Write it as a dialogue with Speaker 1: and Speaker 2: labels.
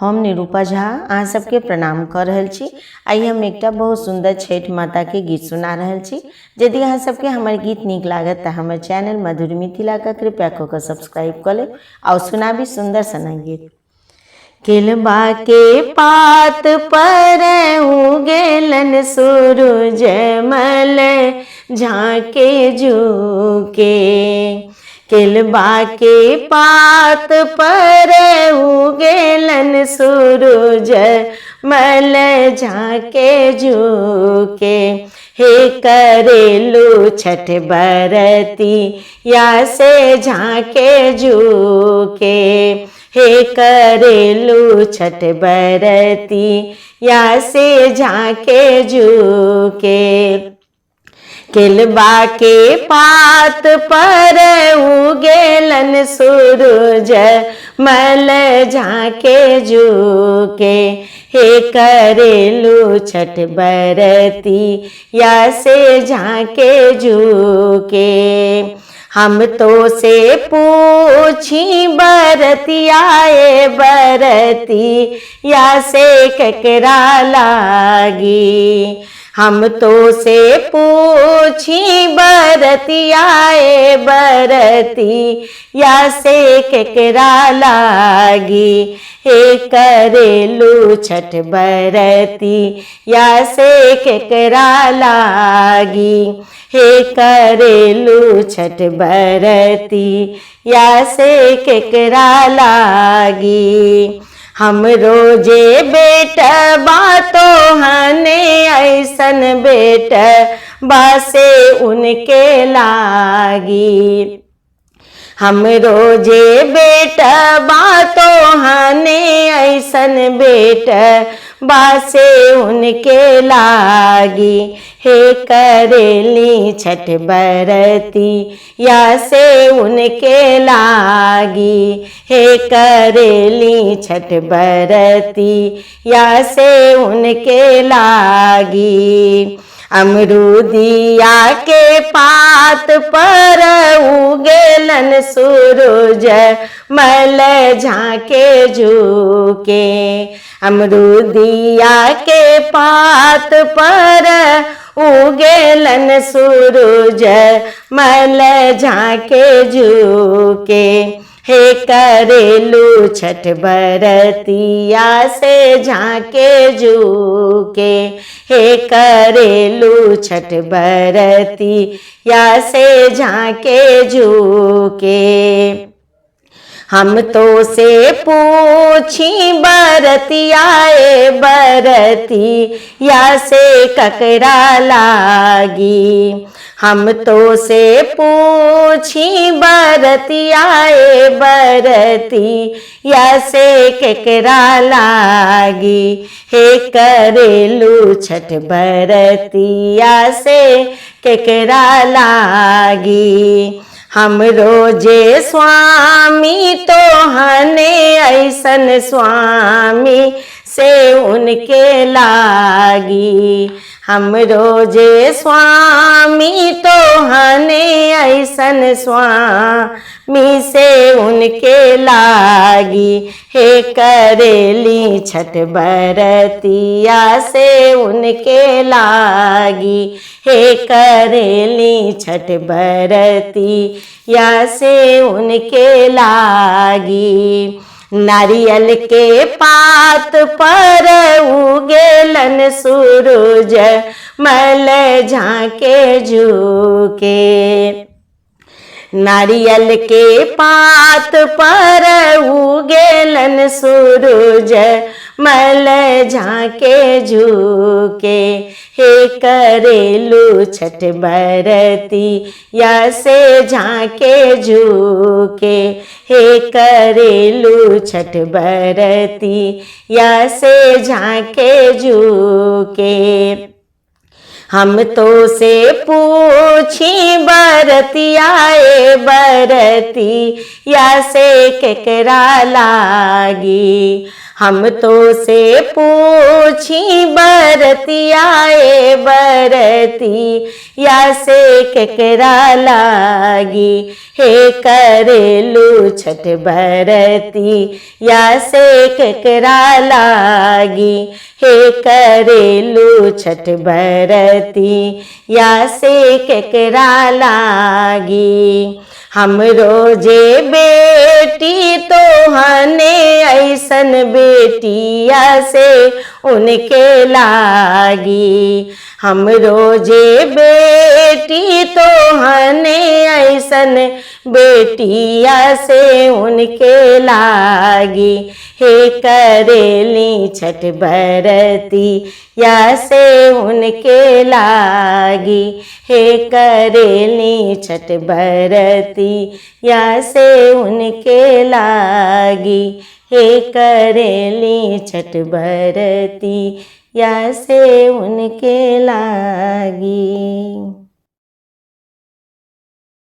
Speaker 1: हम निरूपा झा अहाँ सबके प्रणाम कर रहल छी। आइ हम एकटा बहुत सुंदर छठ माता के गीत सुना रहल छी। यदि अहाँ सबके हमर गीत नीक लागत तऽ हमर चैनल मधुर मिथिला का कृपया कऽ के सब्सक्राइब कर लेब और सुनाबी सुंदर सना गीत। केलबा के पात पर उगेलन सूरज मल झाँके झुके। केलबा के पात पर उगेलन सूरज मल झाँके झुके। हे करेलू छठ बरती या से झाँके झुके। हे करेलू छठ बरती या से झाँके झुके। केलबा के पात पर उगेलन सूरज मल झाँके झुके। हे करेलू छठ बरती या से झाँके झुके। हम तो से पूछी बरतियाए बरती या से ककरा लागी। हम तो से पूछी बरतियाए बरती या से ककरा लागी। हे करेलू छठ बरती या से ककरा लागी। हे करेलू छठ बरती या से ककरा लागी। हम रोजे बेटा बातो हने ऐसन बेटा बासे उनके लागी। हम रोजे बेटा बातो हने ऐसन बेटा बासे उनके लागी। हे करेली छठ बरती या से उनके लागी। हे करेली छठ बरती या से उनके लागी। अमरूदिया के पात पर उगेलन सूरज मल झाँके झुके। अमरूदिया के पात पर उगेलन सूरज मल झाँके झुके। हे करेलू छठ बरती या से झाँके झुके। हे करेलू छठ बरती या से झाँके झुके। हम तो से पूछी बरतियाए बरती या से ककरा लागी। हम तो से पूछी बरतियाए बरती या से ककरा लागी। हे करेलू छठ बरती या से ककरा लागी। हम रोजे स्वामी तो हने ऐसन स्वामी से उनके लागी। हम रोजे स्वामी तो हने ऐसन स्वामी से उनके लागी। हे करेली छठ बरती या से उनके लागी। हे करेली छठ बरती या से उनके लागी। नारियल के पात पर उगेलन सूरज मल झाँके झुके। नारियल के पात पर उगेलन सूरज मल झाँके झुके। हे करेलू छठ बरती या से झाँके झुके। हे करेलू छठ बरती या से झाँके झुके। हम तो से पूछी बरतियाए बरती या से ककरा लागी। हम तो से पूछी बरतियाए बरती या से ककरा लागी। हे करेलू छठ बरती या से केकरा लागी। हे करेलू छठ बरती या से केकरा लागी। हमरो जे बेटी तोहने ऐसन बेटिया से उनके लागी। हमरो जे बेटी तोहने ऐसन बेटिया से उनके लागी। हे करेली छठ बरती या से उनके लागी। हे करेली छठ बरती या से उनके लागी। हे करेली छठ बरती या से उनके लागी।